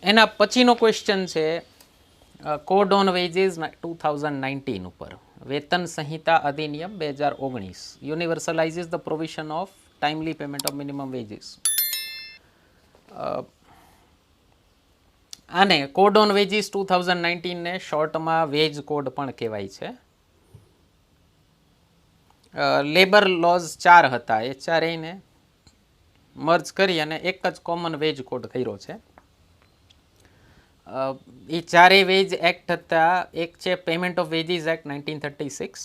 એના પછીનો ક્વેશ્ચન છે કોડ ઓન વેજીસ 2019 ઉપર વેતન સંહિતા અધિનિયમ 2019 universalises the provision of timely payment of minimum wages. આને કોડ ઓન વેજીસ 2019 ને શોર્ટમાં વેજ કોડ પણ કહેવાય છે. લેબર લોઝ 4 હતા, એ ચારેયને મર્જ કરી અને એક જ કોમન વેજ કોડ કર્યો છે. એ ચારેય વેજ એક્ટ હતા. એક છે પેમેન્ટ ઓફ વેજીસ એક્ટ 1936,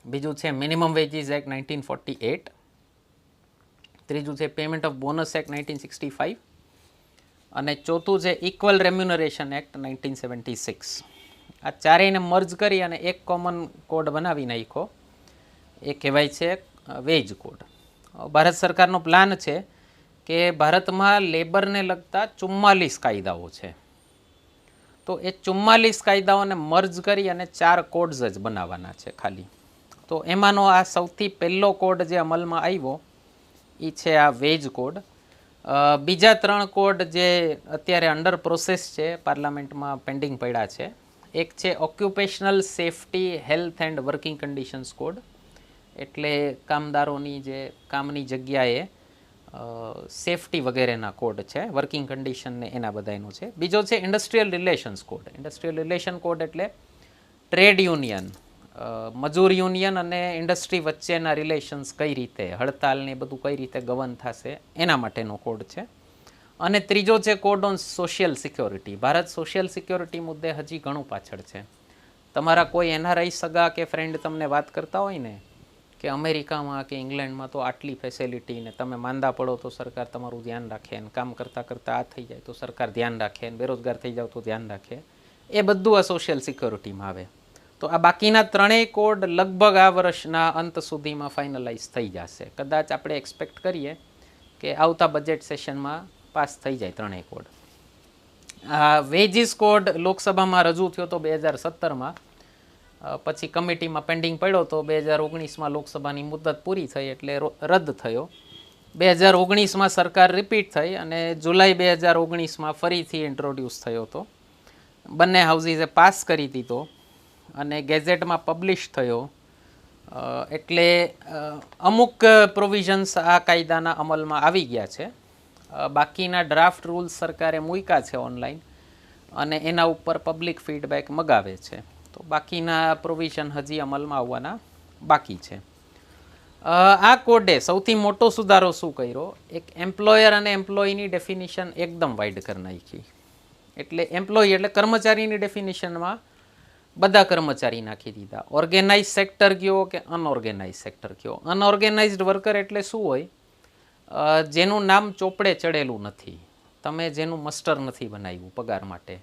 બીજું છે મિનિમમ વેજીસ એક્ટ 1948, ત્રીજું છે પેમેન્ટ ઓફ બોનસ એક્ટ 1965 અને ચોથું છે ઇક્વલ રેમ્યુનરેશન એક્ટ 1976. આ ચારેયને મર્જ કરી અને એક કોમન કોડ બનાવી નાખ્યો, એ કહેવાય છે વેજ કોડ. ભારત સરકારનો પ્લાન છે કે ભારતમાં લેબરને લગતા 44 કાયદાઓ છે, તો એ 44 કાયદાઓને મર્જ કરી અને 4 કોડ્સ જ બનાવવાના છે ખાલી. તો એમાંનો આ સૌથી પહેલો કોડ જે અમલમાં આવ્યો એ છે આ વેજ કોડ. બીજા 3 કોડ જે અત્યારે અંડર પ્રોસેસ છે, પાર્લામેન્ટમાં પેન્ડિંગ પડ્યા છે. એક છે occupational safety health and working conditions code, એટલે કામદારોની જે કામની જગ્યાએ સેફટી વગેરેના કોડ છે, વર્કિંગ કન્ડિશન ને એના બધાનું છે. બીજો છે industrial relations code. Industrial relation code એટલે ટ્રેડ યુનિયન, મજૂર યુનિયન અને ઇન્ડસ્ટ્રી વચ્ચેના રિલેશન્સ કઈ રીતે, હડતાલ ને બધું કઈ રીતે ગવર્ન થશે એના માટેનો કોડ છે. અને ત્રીજો છે code on social security. Bharat social security મુદ્દે હજી ઘણું પાછળ છે. તમારા કોઈ એનઆરઆઈ સગા કે ફ્રેન્ડ તમને વાત કરતા હોય ને કે અમેરિકામાં કે ઇંગ્લેન્ડમાં તો આટલી ફેસિલિટી ને તમે માંદા પડો તો સરકાર તમારું ધ્યાન રાખે, ને કામ કરતાં કરતાં આ થઈ જાય તો સરકાર ધ્યાન રાખે, ને બેરોજગાર થઈ જાવ તો ધ્યાન રાખે, એ બધું આ સોશિયલ સિક્યોરિટીમાં આવે. તો આ બાકીના 3 કોડ લગભગ આ વર્ષના અંત સુધીમાં ફાઇનલાઇઝ થઈ જશે. કદાચ આપણે એક્સપેક્ટ કરીએ કે આવતા બજેટ સેશનમાં પાસ થઈ જાય 3 કોડ. આ વેજીસ કોડ લોકસભામાં રજૂ થયો તો 2017માં, પછી કમિટીમાં પેન્ડિંગ પડ્યો તો 2019માં લોકસભાની મુદત પૂરી થઈ એટલે રદ થયો. 2019માં સરકાર રિપીટ થઈ અને જુલાઈ 2019માં ફરીથી ઇન્ટ્રોડ્યુસ થયો હતો. બંને હાઉસીસે પાસ કરી દીધો અને ગેઝેટમાં પબ્લિશ થયો. એટલે અમુક પ્રોવિઝન્સ આ કાયદાના અમલમાં આવી ગયા છે. બાકીના ડ્રાફ્ટ રૂલ્સ સરકારે મૂક્યા છે ઓનલાઈન અને એના ઉપર પબ્લિક ફીડબેક મગાવે છે. તો બાકીના પ્રોવિઝન હજી અમલમાં આવવાના બાકી છે. આ કોડે સૌથી મોટો સુધારો શું કર્યો, એક એમ્પ્લોયર અને એમ્પ્લોયીની ડેફિનિશન એકદમ વાઇડ કરી નાખી. એટલે એમ્પ્લોયી એટલે કર્મચારીની ડેફિનિશનમાં બધા કર્મચારી નાખી દીધા. ઓર્ગેનાઇઝ સેક્ટર કયો કે અનઓર્ગેનાઇઝ સેક્ટર કયો. અનઓર્ગેનાઇઝડ વર્કર એટલે શું હોય, જેનું નામ ચોપડે ચડેલું નથી, તમે જેનું મસ્ટર નથી બનાવ્યું પગાર માટે.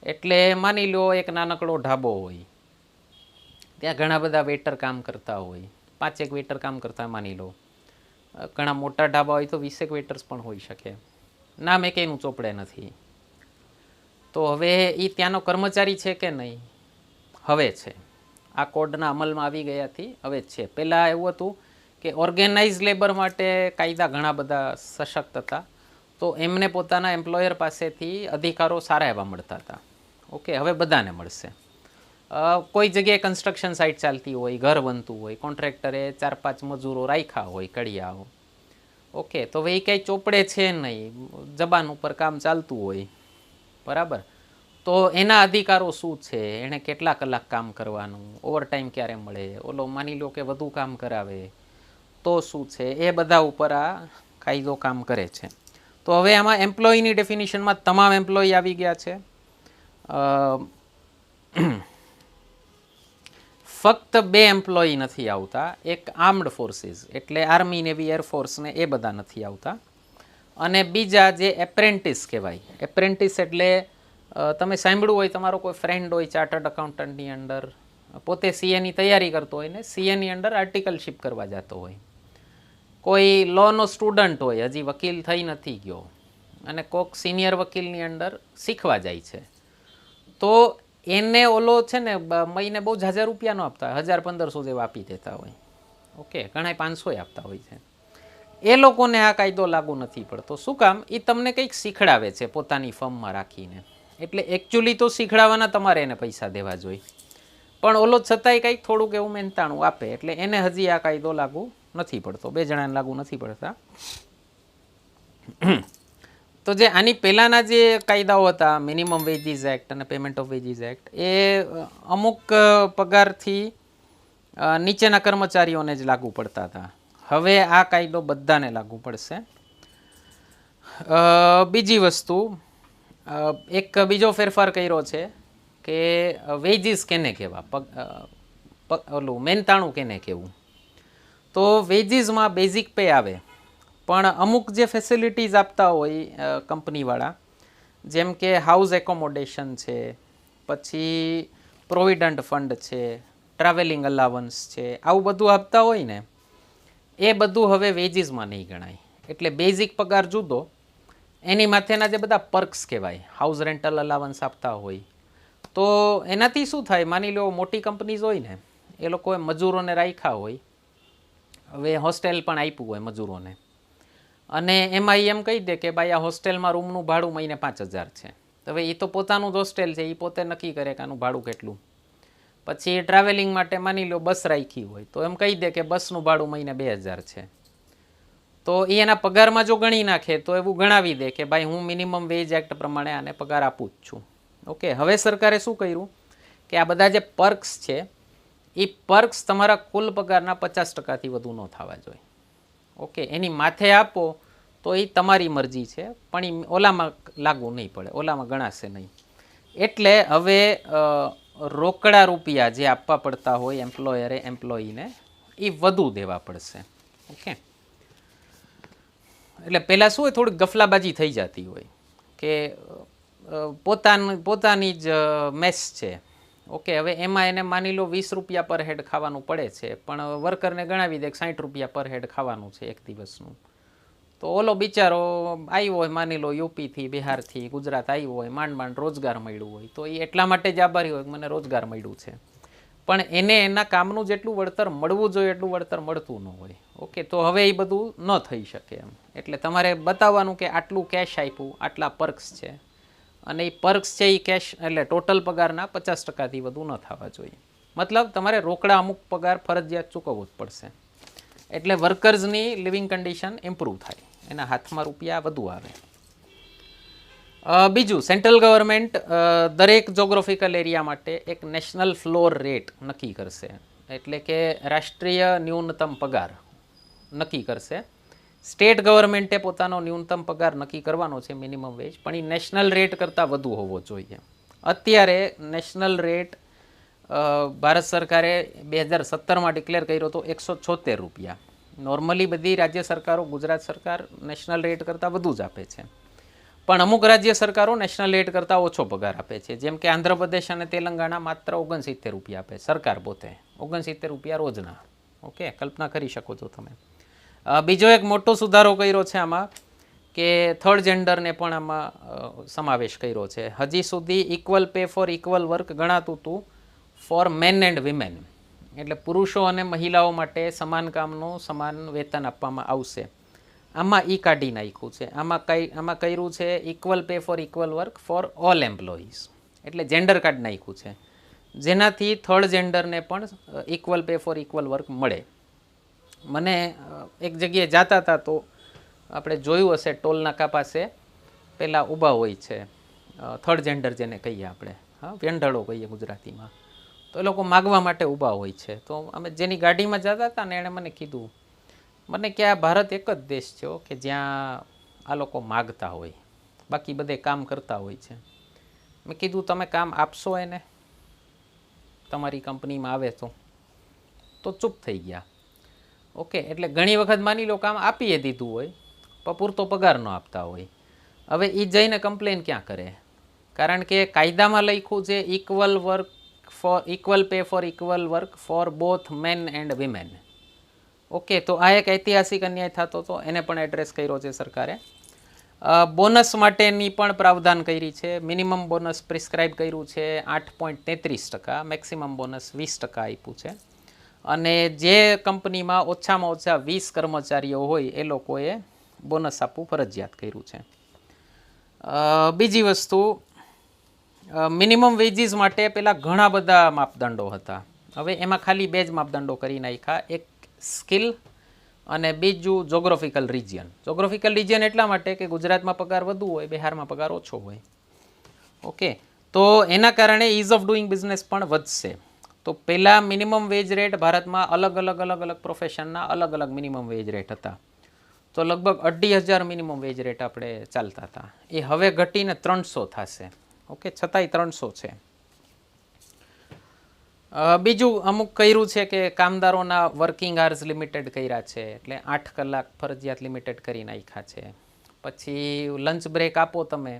એટલે માની લો એક નાનકડો ઢાબો હોય, ત્યાં ઘણા બધા વેટર કામ કરતા હોય, 5 વેટર કામ કરતા માની લો. ઘણા મોટા ઢાબા હોય તો 20 વેટર્સ પણ હોઈ શકે, નામ એકેયનું ચોપડે નથી. તો હવે એ ત્યાંનો કર્મચારી છે કે નહીં? હવે છે. આ કોડના અમલમાં આવી ગયાથી હવે જ છે. પહેલાં એવું હતું કે ઓર્ગેનાઇઝ લેબર માટે કાયદા ઘણા બધા સશક્ત હતા, તો એમને પોતાના એમ્પ્લોયર પાસેથી અધિકારો સારા એવા મળતા હતા. ઓકે, હવે બધાને મળશે. કોઈ જગ્યાએ કન્સ્ટ્રક્શન સાઇટ ચાલતી હોય, ઘર બનતું હોય, કોન્ટ્રાક્ટરે 4-5 મજૂરો રાખ્યા હોય, કડિયાઓ. ઓકે, તો હવે એ કંઈ ચોપડે છે નહીં, જબાન ઉપર કામ ચાલતું હોય, બરાબર. તો એના અધિકારો શું છે, એણે કેટલા કલાક કામ કરવાનું, ઓવરટાઈમ ક્યારે મળે, ઓલો માની લો કે વધુ કામ કરાવે તો શું છે, એ બધા ઉપર આ કાયદો કામ કરે છે. તો હવે આમાં એમ્પ્લોયીની ડેફિનિશનમાં તમામ એમ્પ્લોયી આવી ગયા છે. ફક્ત 2 એમ્પ્લોયી નથી આવતા. એક આર્મ્ડ ફોર્સિસ એટલે આર્મી, નેવી, એરફોર્સ ને એ બધા નથી આવતા. અને બીજા જે એપ્રેન્ટિસ કહેવાય. એપ્રેન્ટિસ એટલે તમે સાંભળ્યું હોય, તમારો કોઈ ફ્રેન્ડ હોય ચાર્ટર્ડ અકાઉન્ટન્ટની અંદર, પોતે સીએની તૈયારી કરતો હોય ને સીએની અંદર આર્ટિકલશીપ કરવા જતો હોય. કોઈ લોનો સ્ટુડન્ટ હોય, હજી વકીલ થઈ નથી ગયો અને કોઈક સિનિયર વકીલની અંદર શીખવા જાય છે, તો એને ઓલો છે ને મહિને બહુ ઝાઝા રૂપિયા ન આપતા, 1000-1500 જેવા આપી દેતા હોય. ઓકે, ઘણા 500 આપતા હોય છે. એ લોકોને આ કાયદો લાગુ નથી પડતો. શું કામ? એ તમને કંઈક શીખડાવે છે પોતાની ફર્મમાં રાખીને. એટલે એકચ્યુઅલી તો શીખડાવવાના તમારે એને પૈસા દેવા જોઈએ, પણ ઓલો છતાંય કંઈક થોડુંક એવું મહેનતાણું આપે એટલે એને હજી આ કાયદો લાગુ નથી પડતો, 2 જણાને લાગુ નથી પડતા. તો જે આની પહેલાંના જે કાયદાઓ હતા, મિનિમમ વેજીસ એક્ટ અને પેમેન્ટ ઓફ વેજીસ એક્ટ, એ અમુક પગારથી નીચેના કર્મચારીઓને જ લાગુ પડતા હતા. હવે આ કાયદો બધાને લાગુ પડશે. બીજી વસ્તુ, એક બીજો ફેરફાર કર્યો છે કે વેજીસ કેને કહેવા, ઓલું મહેનતાણું કેને કહેવું. તો વેજીસમાં બેઝિક પે આવે, પણ અમુક જે ફેસિલિટીઝ આપતા હોય કંપનીવાળા, જેમ કે હાઉસ એકોમોડેશન છે, પછી પ્રોવિડન્ટ ફંડ છે, ટ્રાવેલિંગ અલાવન્સ છે, આવું બધું આપતા હોય ને, એ બધું હવે વેજીસમાં નહીં ગણાય. એટલે બેઝિક પગાર જુદો, એની માથેના જે બધા પર્ક્સ કહેવાય, હાઉસ રેન્ટલ અલાવન્સ આપતા હોય, તો એનાથી શું થાય, માની લો મોટી કંપનીઝ હોય ને, એ લોકોએ મજૂરોને રાખ્યા હોય, હવે હોસ્ટેલ પણ આપ્યું હોય મજૂરોને, અને એમાં એમ કહી દે કે ભાઈ આ હોસ્ટેલમાં રૂમનું ભાડું મહિને 5,000 છે. હવે એ તો પોતાનું જ હોસ્ટેલ છે, એ પોતે નક્કી કરે કે આનું ભાડું કેટલું. પછી ટ્રાવેલિંગ માટે માની લો બસ રાખી હોય, તો એમ કહી દે કે બસનું ભાડું મહિને 2,000 છે. તો એ એના પગારમાં જો ગણી નાખે તો એવું ગણાવી દે કે ભાઈ હું મિનિમમ વેજ એક્ટ પ્રમાણે આને પગાર આપું જ છું. ઓકે, હવે સરકારે શું કર્યું કે આ બધા જે પર્ક્સ છે, એ પર્ક્સ તમારા કુલ પગારના 50%થી વધુ ન થવા જોઈએ. ઓકે, એની માથે આપો તો એ તમારી મરજી છે, પણ એ ઓલામાં લાગુ નહીં પડે, ઓલામાં ગણાશે નહીં. એટલે હવે રોકડા રૂપિયા જે આપવા પડતા હોય એમ્પ્લોયરે એમ્પ્લોયીને, એ વધુ દેવા પડશે. ઓકે, એટલે પહેલાં શું હોય, થોડીક ગફલાબાજી થઈ જતી હોય કે પોતાની જ મેસ છે. ઓકે, હવે એમાં એને માની લો 20 રૂપિયા પર હેડ ખાવાનું પડે છે, પણ વર્કરને ગણાવી દે કે 60 રૂપિયા પર હેડ ખાવાનું છે એક દિવસનું. તો ઓલો બિચારો આવ્યો હોય, માની લો યુપીથી, બિહારથી, ગુજરાત આવ્યો હોય, માંડ રોજગાર મળ્યું હોય, તો એ એટલા માટે જ આભારી હોય કે મને રોજગાર મળ્યું છે, પણ એને એના કામનું જેટલું વળતર મળવું જોઈએ એટલું વળતર મળતું ન હોય. ઓકે, તો હવે એ બધું ન થઈ શકે એમ. એટલે તમારે બતાવવાનું કે આટલું કેશ આપ્યું, આટલા પર્ક્સ છે, અને એ પર્ક્સ છે એ કેશ એટલે ટોટલ પગારના 50%થી વધુ ન થવા જોઈએ. મતલબ તમારે રોકડા અમુક પગાર ફરજિયાત ચૂકવવું જ પડશે, એટલે વર્કર્સની લિવિંગ કન્ડિશન ઇમ્પ્રૂવ થાય, એના હાથમાં રૂપિયા વધુ આવે. બીજું, સેન્ટ્રલ ગવર્મેન્ટ દરેક જોગ્રાફિકલ એરિયા માટે એક નેશનલ ફ્લોર રેટ નક્કી કરશે, એટલે કે રાષ્ટ્રીય ન્યૂનતમ પગાર નક્કી કરશે. સ્ટેટ ગવર્મેન્ટે પોતાનો ન્યૂનતમ પગાર નક્કી કરવાનો છે, મિનિમમ વેજ, પણ એ નેશનલ રેટ કરતાં વધુ હોવો જોઈએ. અત્યારે નેશનલ રેટ ભારત સરકારે 2017માં ડિક્લેર કર્યો હતો 176 રૂપિયા. નોર્મલી બધી રાજ્ય સરકારો, ગુજરાત સરકાર નેશનલ રેટ કરતાં વધુ જ આપે છે, પણ અમુક રાજ્ય સરકારો નેશનલ રેટ કરતાં ઓછો પગાર આપે છે. જેમ કે આંધ્રપ્રદેશ અને તેલંગાણા માત્ર 69 રૂપિયા આપે, સરકાર પોતે 69 રૂપિયા રોજના. ઓકે, કલ્પના કરી શકો છો તમે. બીજો એક મોટો સુધારો કર્યો છે આમાં કે થર્ડ જેન્ડરને પણ આમાં સમાવેશ કર્યો છે. હજી સુધી equal pay for equal work ગણાતું હતું ફોર મેન એન્ડ વિમેન, એટલે પુરુષો અને મહિલાઓ માટે સમાન કામનું સમાન વેતન આપવામાં આવશે. આમાં ઈ કાઢી નાખ્યું છે. આમાં કર્યું છે equal pay for equal work for all employees, એટલે જેન્ડર કાઢી નાખ્યું છે, જેનાથી થર્ડ જેન્ડરને પણ equal pay for equal work મળે. મને એક જગ્યાએ જતા હતા તો આપણે જોયું હશે, ટોલ નાકા પાસે પહેલાં ઊભા હોય છે થર્ડ જેન્ડર જેને કહીએ આપણે, હા, વેંઢળો કહીએ ગુજરાતીમાં, તો એ લોકો માગવા માટે ઊભા હોય છે. તો અમે જેની ગાડીમાં જતા હતા ને, એણે મને કીધું કે આ ભારત એક જ દેશ છે કે જ્યાં આ લોકો માગતા હોય, બાકી બધે કામ કરતા હોય છે. મેં કીધું તમે કામ આપશો એને, તમારી કંપનીમાં આવે તો ચૂપ થઈ ગયા. ઓકે, એટલે ઘણી વખત માની લો કામ આપીએ દીધું હોય પણ પૂરતો પગાર ન આપતા હોય. હવે એ જઈને કમ્પ્લેન ક્યાં કરે? કારણ કે કાયદામાં લખ્યું છે equal pay for equal work for both men and women. Okay, તો આ એક ઐતિહાસિક અન્યાય થતો હતો, એને પણ એડ્રેસ કર્યો છે સરકારે. બોનસ માટેની પણ પ્રાવધાન કરી છે. મિનિમમ બોનસ પ્રિસ્ક્રાઇબ કર્યું છે 8.33%, મેક્સિમમ બોનસ 20% આપ્યું છે. અને જે કંપનીમાં ઓછામાં ઓછા 20 કર્મચારીઓ હોય એ લોકોએ બોનસ આપવું ફરજિયાત કર્યું છે. બીજી વસ્તુ, મિનિમમ વેજીસ માટે પહેલાં ઘણા બધા માપદંડો હતા. હવે એમાં ખાલી 2 જ માપદંડો કરી નાખ્યા, એક સ્કિલ અને બીજું જોગ્રાફિકલ રિજિયન. જોગ્રાફિકલ રિજિયન એટલા માટે કે ગુજરાતમાં પગાર વધુ હોય, બિહારમાં પગાર ઓછો હોય. ઓકે, તો એના કારણે ઇઝ ઓફ ડુઈંગ બિઝનેસ પણ વધશે. તો પહેલાં મિનિમમ વેજ રેટ ભારતમાં અલગ અલગ પ્રોફેશનના અલગ અલગ મિનિમમ વેજ રેટ હતા. તો લગભગ 2,500 મિનિમમ વેજ રેટ આપણે ચાલતા હતા. એ હવે ઘટીને 300 થશે. ઓકે, છતાંય 300 છે. બીજું અમુક કર્યું છે કે કામદારોના વર્કિંગ આર્સ લિમિટેડ કર્યા છે, એટલે 8 કલાક ફરજિયાત લિમિટેડ કરી નાખ્યા છે. પછી લંચ બ્રેક આપો તમે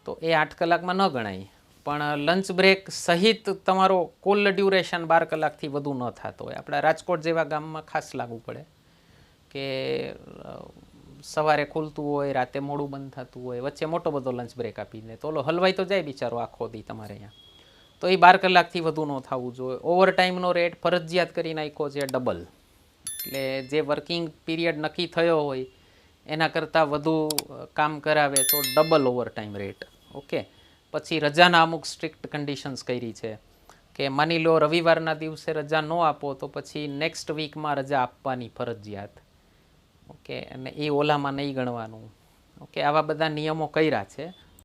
તો એ 8 કલાકમાં ન ગણાય, પણ લંચ બ્રેક સહિત તમારો કુલ ડ્યુરેશન 12 કલાકથી વધુ ન થતો હોય. આપણા રાજકોટ જેવા ગામમાં ખાસ લાગુ પડે કે સવારે ખુલતું હોય, રાતે મોડું બંધ થતું હોય, વચ્ચે મોટો બધો લંચ બ્રેક આપીને તો ઓલો હલવાઈ તો જાય બિચારો આખો દી તમારે અહીંયા. તો એ 12 કલાકથી વધુ ન થવું જોઈએ. ઓવર ટાઈમનો રેટ ફરજિયાત કરી નાખ્યો છે ડબલ. એટલે જે વર્કિંગ પીરિયડ નક્કી થયો હોય એના કરતાં વધુ કામ કરાવે તો double over time rate. Okay, પછી રજાના અમુક સ્ટ્રિક્ટ કન્ડિશન્સ કરી છે કે માની લો રવિવારના દિવસે રજા ન આપો તો પછી નેક્સ્ટ વીકમાં રજા આપવાની ફરજિયાત. ઓકે, અને એ ઓલામાં નહીં ગણવાનું. ઓકે, આવા બધા નિયમો કર્યા છે.